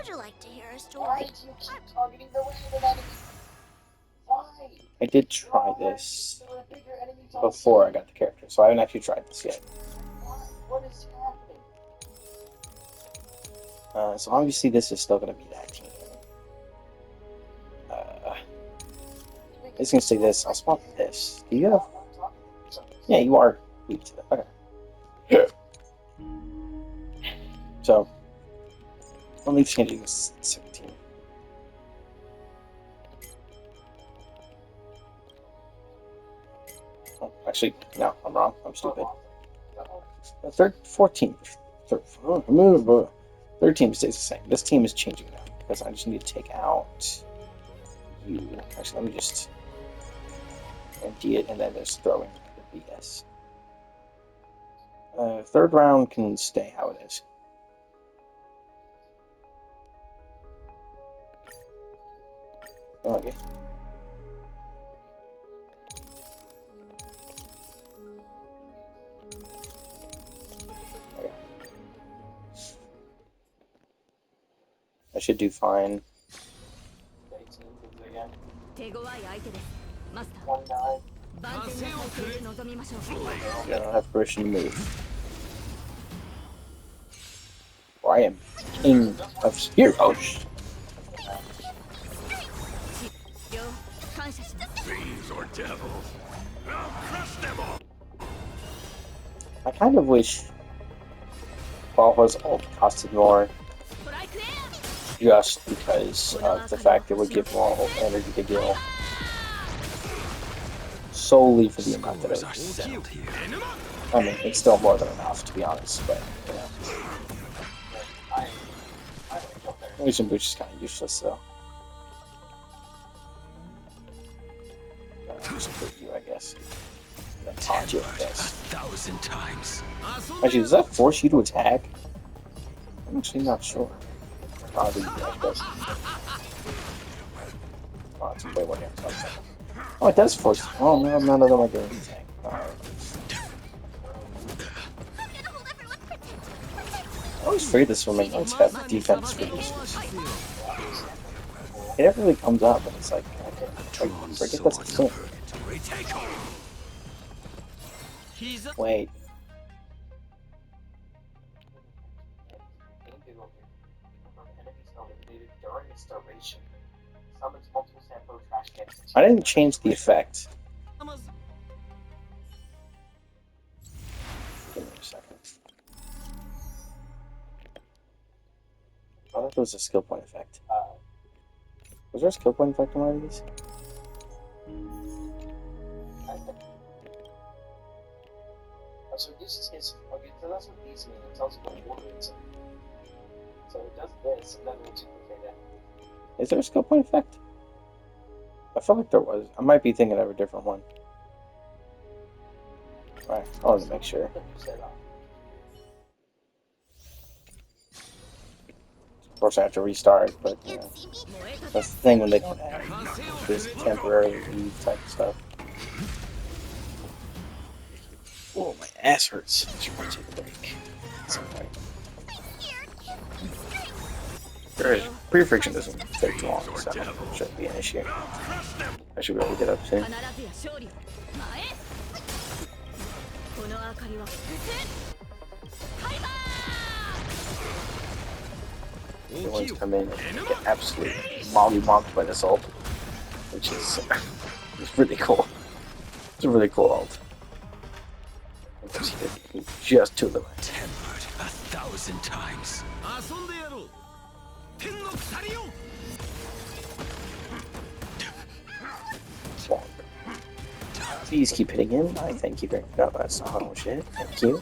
you like to hear a story? Why do you keep targeting the random enemy? Why? I did try this before I got the character, so I haven't actually tried this yet. What is happening? So obviously this is still going to be that team. It's going to say this. I'll swap this. Do you have... Yeah, you are weak to that. Okay. So, only changing this 17. Oh, actually, no, I'm wrong. I'm stupid. The 14. 13 stays the same. This team is changing now because I just need to take out you. Actually, let me just empty it and then just throw in the BS. Third round can stay how it is. Okay. I should do fine. Yeah, I don't have permission to move. Or I am king of heroes. Fiends or devils, I'll crush them all. I kind of wish Valha's ult costed more, just because of the fact it would give more energy to deal. Solely for the amount that it was. I mean, it's still more than enough, to be honest, but, you know. Illusion Boost is kind of useless, though. Just put you, I guess. Taunt you, I guess. 1,000 times. Actually, does that force you to attack? I'm actually not sure. Probably, I guess. Oh, it's way one here. Oh, it does force. Oh, no, none of them are doing anything. Alright. I always afraid this will make notes have defense reduces. It never really comes up, and it's like, okay, I forget that's a thing. Wait. I didn't change the effect. Give me a second. I thought there was a skill point effect. Was there a skill point effect on one of these? So this is his. Okay, so that's what these mean. It tells you what order it's in. So it does this, and then we'll duplicate it. Is there a skill point effect? I felt like there was. I might be thinking of a different one. Alright, I wanted to make sure. Of course, I have to restart, but you know, that's the thing when they don't have this temporary leave type stuff. Oh, my ass hurts. I should probably take a break at some point. Pre-friction doesn't take too long, so it shouldn't be an issue. I should be able to get up soon. Everyone's come in and get absolutely mollywomped by this ult, which is it's really cool. It's a really cool ult. Just to the right. Tempered 1,000 times. Please keep hitting him. I thank you very much. No, that's not oh shit. Thank you.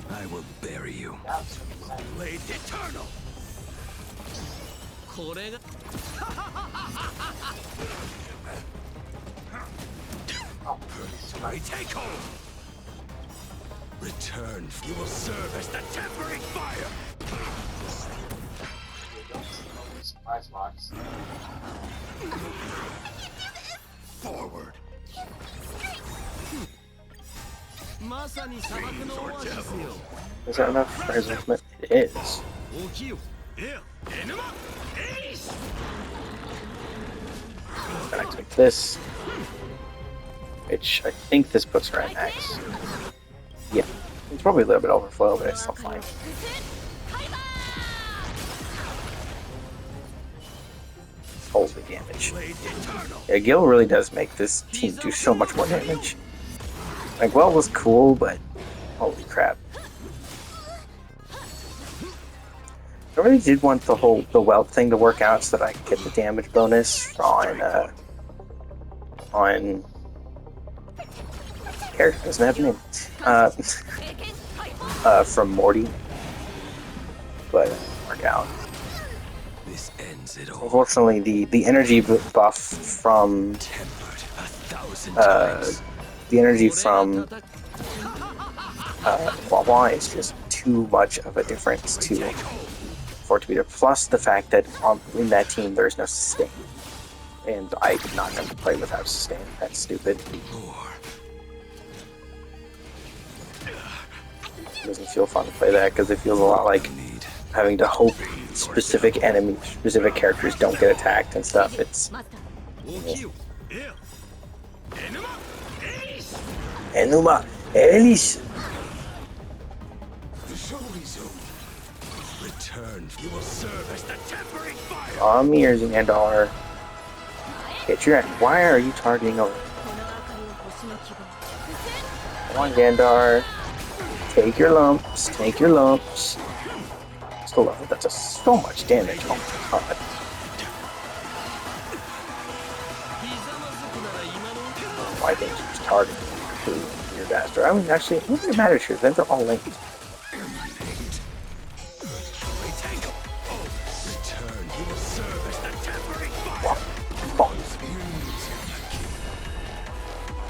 I will bury you. Blade eternal. Retake home. Return. You will serve as the tempering fire. Surprise box. Forward. Is that enough for his ultimate? It is. Then I take this, which I think this puts her at max. Yeah, it's probably a little bit overflow, but it's still fine. Holy damage. Yeah, Gil really does make this team do so much more damage. Like, well, was cool, but holy crap. I really did want the weld thing to work out so that I could get the damage bonus on character doesn't have a name. From Morty. But it didn't work out. This ends it all. Unfortunately, the energy buff from the energy from Wawa is just too much of a difference for it to be there. Plus the fact that in that team there is no sustain, and I'm not going to play without sustain. That's stupid. It doesn't feel fun to play that because it feels a lot like having to hope specific characters don't get attacked and stuff. It's Enuma Elis. Come here, Xandar. Get your ass. Why are you targeting over? Come on, Xandar. Take your lumps. Take your lumps. Still love it. That's so much damage. Oh my god. Why didn't you just target your bastard? I mean, actually, it doesn't matter. Sure, they're all linked.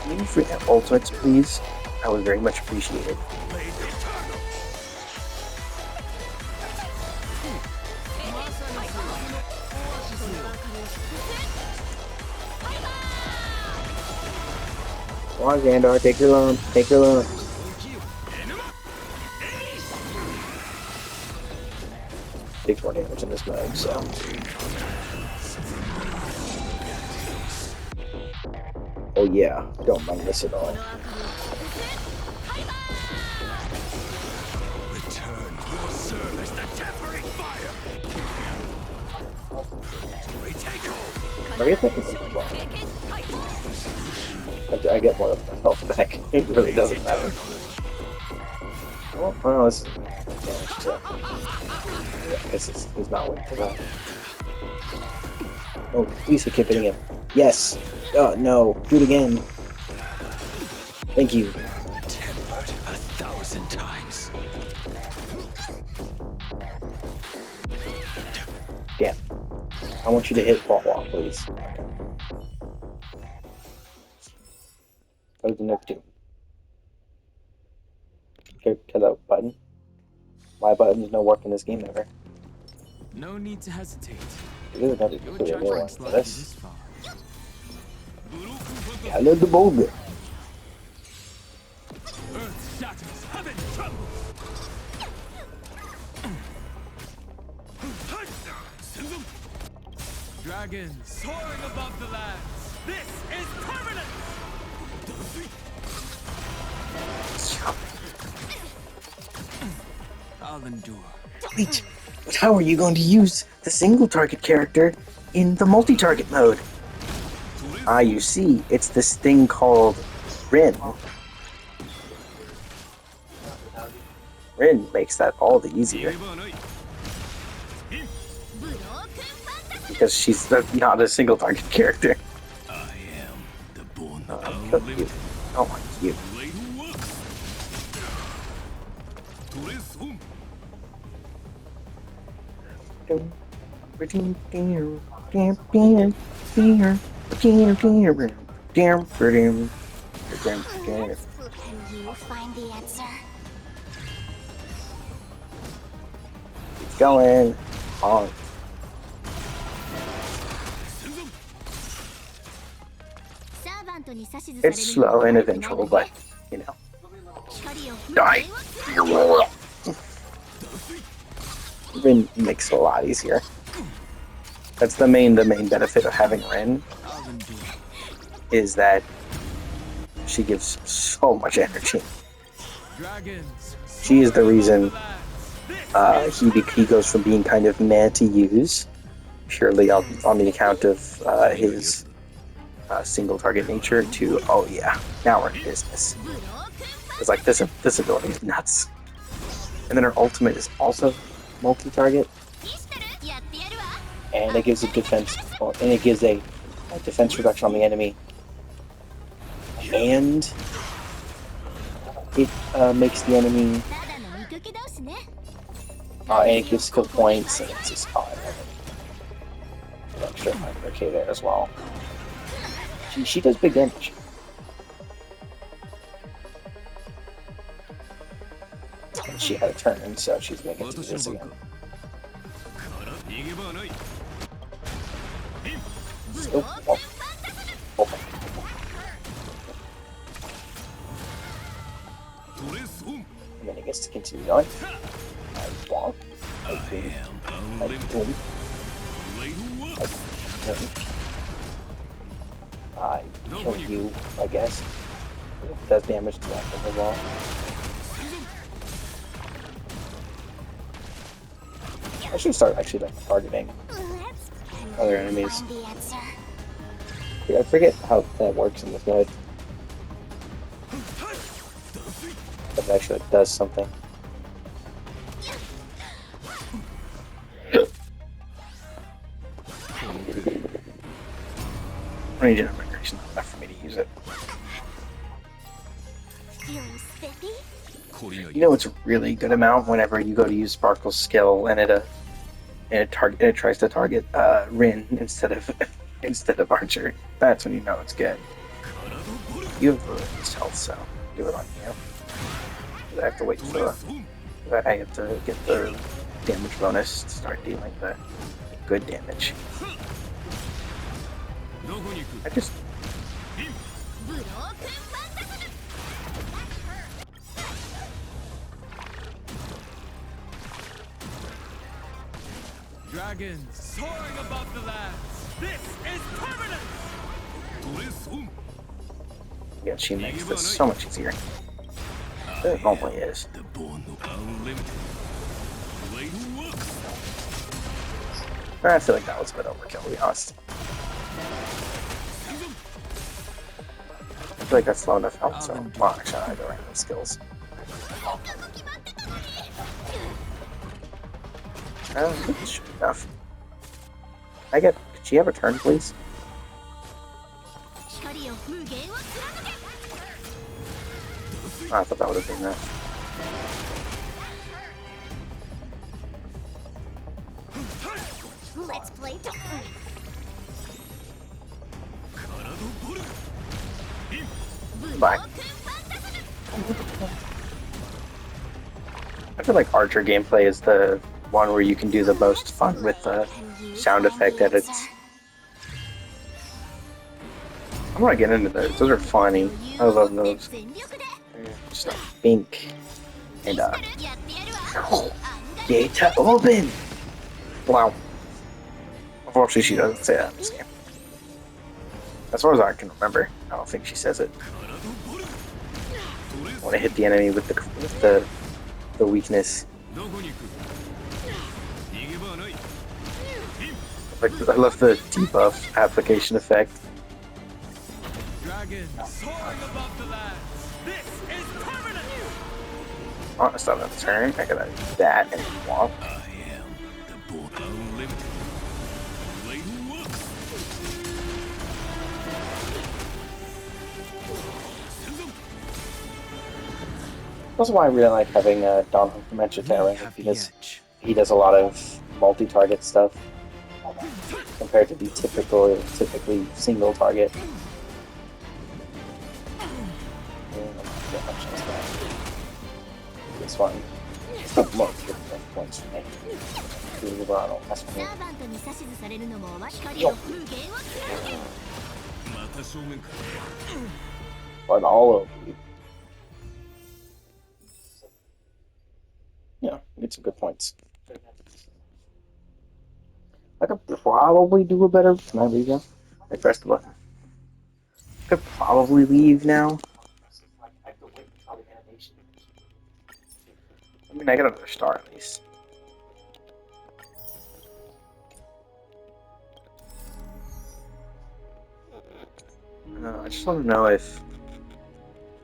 Can you free ultimates, please? I would very much appreciate it. Come on, Xandar, take your lump, take your lump. Takes more damage in this mode, so. Oh yeah, I don't mind this at all. I get more of my health back. It really doesn't matter. Oh, well, this is damage, so. Yeah, I guess he's not weak to that. Oh, please keep hitting him. Yes! Oh, no. Do it again. Thank you. Tempered 1,000 times. Damn. I want you to hit Wawa, please. That was the next two. Okay, kill that button. My button is no work in this game ever. No need to hesitate. It is another Your good idea judgment's for lucky this. this far. I love the boulder. Earth shatters, heaven trembles. Dragons soaring above the lands. This is permanent. I'll endure. Wait, but how are you going to use the single target character in the multi-target mode? Ah, you see, it's this thing called Rin. Rin makes that all the easier. Because she's not a single target character. I am the bone. So cute. Oh my cute. Can you find the answer? Keep going on. It's slow and eventual, but you know, Die. Rin makes it a lot easier. That's the main benefit of having Rin, is that she gives so much energy. She is the reason he goes from being kind of meh to use, purely on the account of his single target nature, to, oh yeah, now we're in business. It's like, this ability is nuts. And then her ultimate is also multi-target, and it gives a defense reduction on the enemy, and it makes the enemy, and it gives skill points, and it's just extra 500k there as well. She does big damage. And she had a turn, so she's making it do this again. And then he gets to continue going. I walk. I boom. I kill you, I guess. It does damage to that as well. I should start actually targeting other enemies. I forget how that works in this mode. But it actually does something. Range and immigration is not enough for me to use it. You know it's a really good amount whenever you go to use Sparkle's skill and it tries to target Rin instead of Archer. That's when you know it's good. You have Rin's health, so do it on you. I have to wait for I have to get the damage bonus to start dealing the good damage. I just Dragons soaring above the lands. This is permanent. yeah, she makes this so much easier. It normally is. I feel like that was a bit overkill, to be honest. I feel like that's low enough health, so well, actually I don't have skills. I don't think it's enough. Could she have a turn, please? Oh, I thought that would have been enough. Let's play Bye. I feel like Archer gameplay is the one where you can do the most fun with the sound effect edits. I want to get into those. Those are funny. I love those. Just a pink and gate open. Wow. Unfortunately, she doesn't say that in this game. As far as I can remember, I don't think she says it. I want to hit the enemy with the weakness. I love the debuff application effect. Oh, it's not another turn. I gotta do that and walk. That's why I really like having Don Dementia Terra, because he does a lot of multi-target stuff compared to the typically single target. This one, it's not more points for me. But all of you. some good points. I could probably do a better. Can I leave now? I pressed the button. I could probably leave now. I have to wait until the animation. I mean, I got another star at least. I just want to know if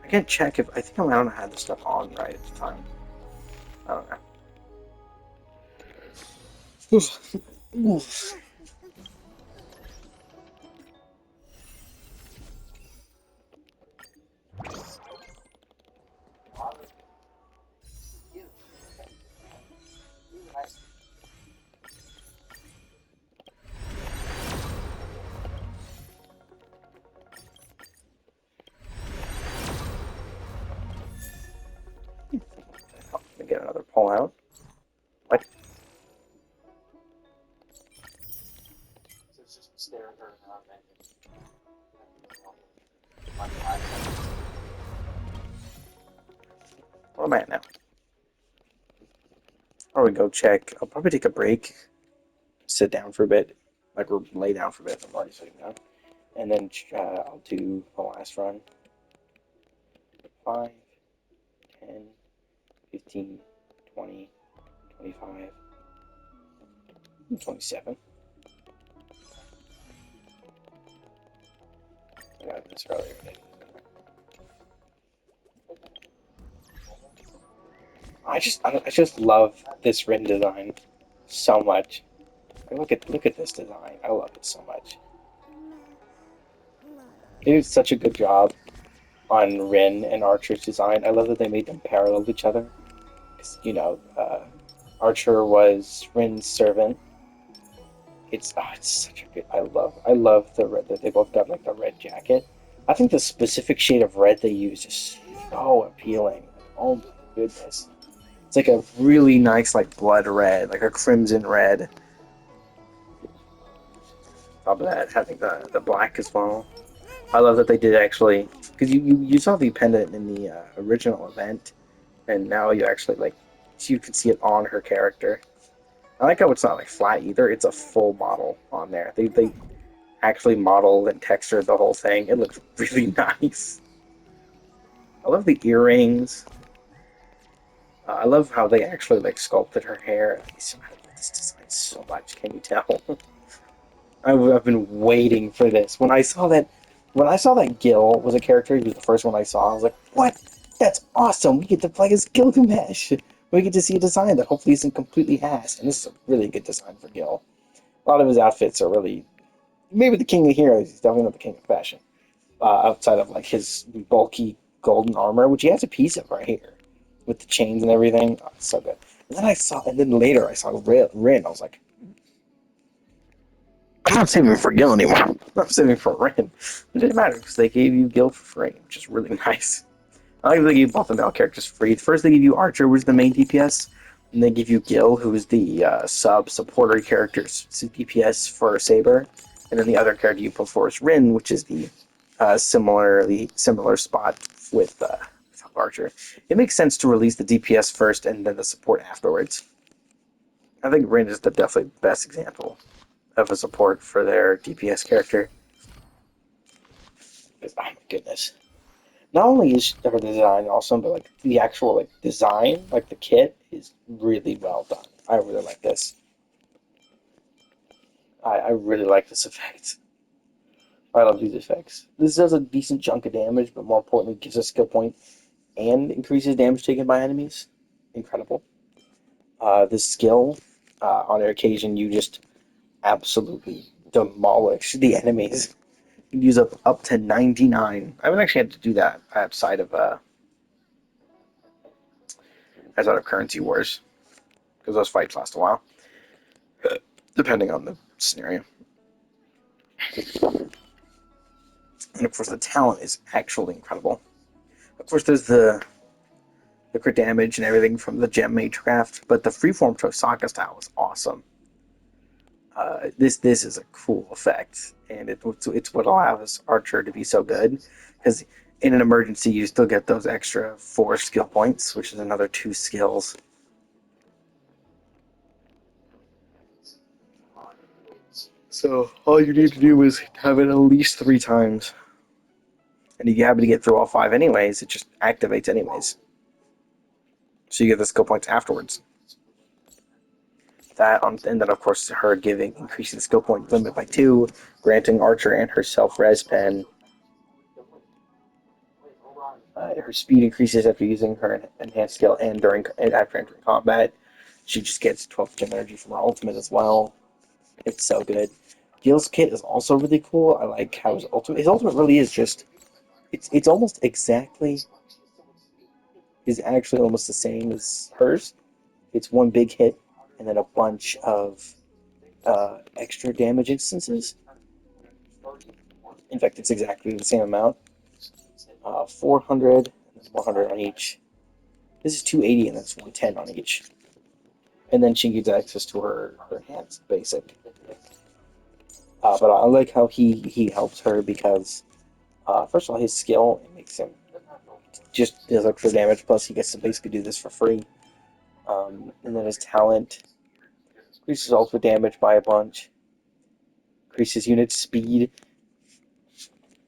I can't check if I think I don't have this stuff on right at the time. I don't know. Oof. Let me get another pull out. What? So it's just staring at her now and What am I at now? Probably go check. I'll probably take a break, sit down for a bit, like or lay down for a bit. I'm already sitting down, and then I'll do the last run. 5, 10, 15, 20, 25, 27. I got this earlier. I just love this Rin design so much. Look at this design. I love it so much. They did such a good job on Rin and Archer's design. I love that they made them parallel to each other. 'Cause, you know, Archer was Rin's servant. It's such a good. I love the red that they both got like the red jacket. I think the specific shade of red they use is so appealing. Oh my goodness. It's like a really nice like blood red, like a crimson red. Top of that, having the black as well. I love that they did actually, because you saw the pendant in the original event, and now you actually like, so you can see it on her character. I like how it's not like flat either; it's a full model on there. They actually modeled and textured the whole thing. It looks really nice. I love the earrings. I love how they actually like sculpted her hair. I love this design so much. Can you tell? I've been waiting for this. When I saw that Gil was a character, he was the first one I saw. I was like, "What? That's awesome! We get to play as Gilgamesh. We get to see a design that hopefully isn't completely assed." And this is a really good design for Gil. A lot of his outfits are really maybe the king of heroes. He's definitely not the king of fashion. Outside of like his bulky golden armor, which he has a piece of right here with the chains and everything. Oh, it's so good. And then later I saw Rin. I was like, I'm not saving for Gil anymore. I'm saving for Rin. It didn't matter because they gave you Gil for free, which is really nice. I like they gave both the male characters free. First, they give you Archer, who's the main DPS, and they give you Gil, who is the supporter character's DPS for Saber, and then the other character you put for is Rin, which is the similar spot with Archer. It makes sense to release the DPS first and then the support afterwards. I think Rin is the definitely best example of a support for their DPS character. Because, oh my goodness. Not only is her design awesome, but like the actual like design, like the kit, is really well done. I really like this. I really like this effect. I love these effects. This does a decent chunk of damage, but more importantly, gives a skill point and increases damage taken by enemies. Incredible. This skill, on occasion, you just absolutely demolish the enemies. You use up to 99. I haven't actually had to do that outside of currency wars because those fights last a while, depending on the scenario. And of course, the talent is actually incredible. Of course, there's the crit damage and everything from the gem magecraft, but the freeform Tosaka style is awesome. This is a cool effect, and it's what allows Archer to be so good, because in an emergency you still get those extra 4 skill points, which is another 2 skills. So all you need to do is have it at least 3 times. And if you happen to get through all 5 anyways, it just activates anyways. So you get the skill points afterwards. And then of course her increasing the skill point limit by 2, granting Archer and herself res pen. Her speed increases after using her enhanced skill and after entering combat. She just gets 12 gem energy from her ultimate as well. It's so good. Gil's kit is also really cool. I like how his ultimate really is just it's almost exactly is actually almost the same as hers. It's one big hit and then a bunch of extra damage instances. In fact, it's exactly the same amount. 400, 100 on each. This is 280 and that's 110 on each. And then she gets access to her enhanced basic. But I like how he helps her because, first of all, his skill makes him just does extra damage. Plus, he gets to basically do this for free. And then his talent increases ultimate damage by a bunch, increases unit speed.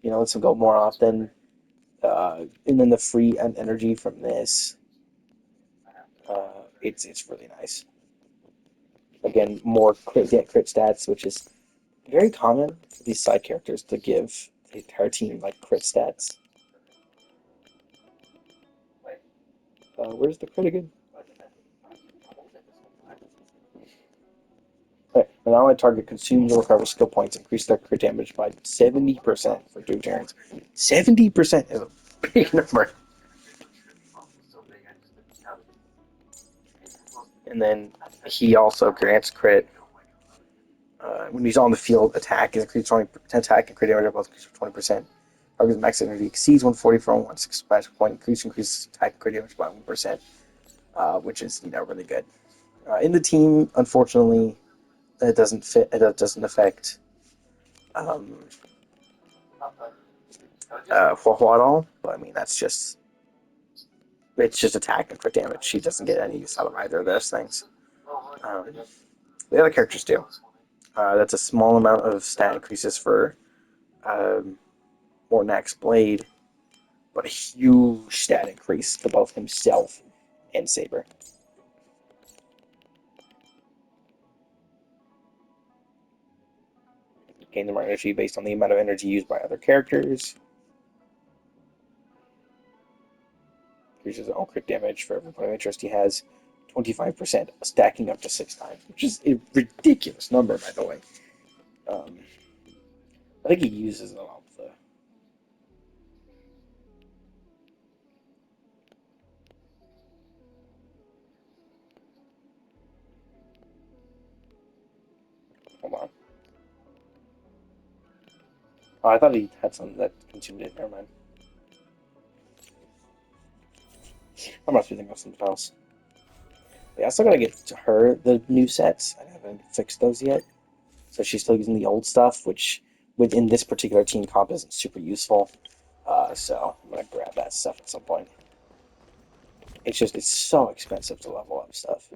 Lets him go more often. And then the free energy from this, it's really nice. Again, more crit stats, which is very common for these side characters to give the entire team like crit stats. Where's the crit again? Okay, and now my target consumes or recovers skill points, increase their crit damage by 70% for 2 turns. 70% is a big number. And then he also grants crit. When he's on the field, attack is increased 20%. Attack and crit damage are both increased 20%. Target's max energy exceeds 140 for 1 magic point. Increases attack and crit damage by 1%, which is really good. In the team, unfortunately, it doesn't fit. It doesn't affect Huahua at all. But I mean, it's just attack and crit damage. She doesn't get any use out of either of those things. The other characters do. That's a small amount of stat increases for Mornak's Blade, but a huge stat increase to both himself and Saber. Gain the more energy based on the amount of energy used by other characters. Increases his own crit damage for every point of interest he has. 25%, stacking up to 6 times, which is a ridiculous number, by the way. I think he uses a lot of the... Hold on. Oh, I thought he had something that consumed it. Never mind. I must be thinking of something else. Yeah, I still gotta get to her the new sets. I haven't fixed those yet. So she's still using the old stuff, which within this particular team comp isn't super useful. So I'm gonna grab that stuff at some point. It's so expensive to level up stuff.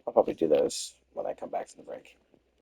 I'll probably do those when I come back from the break.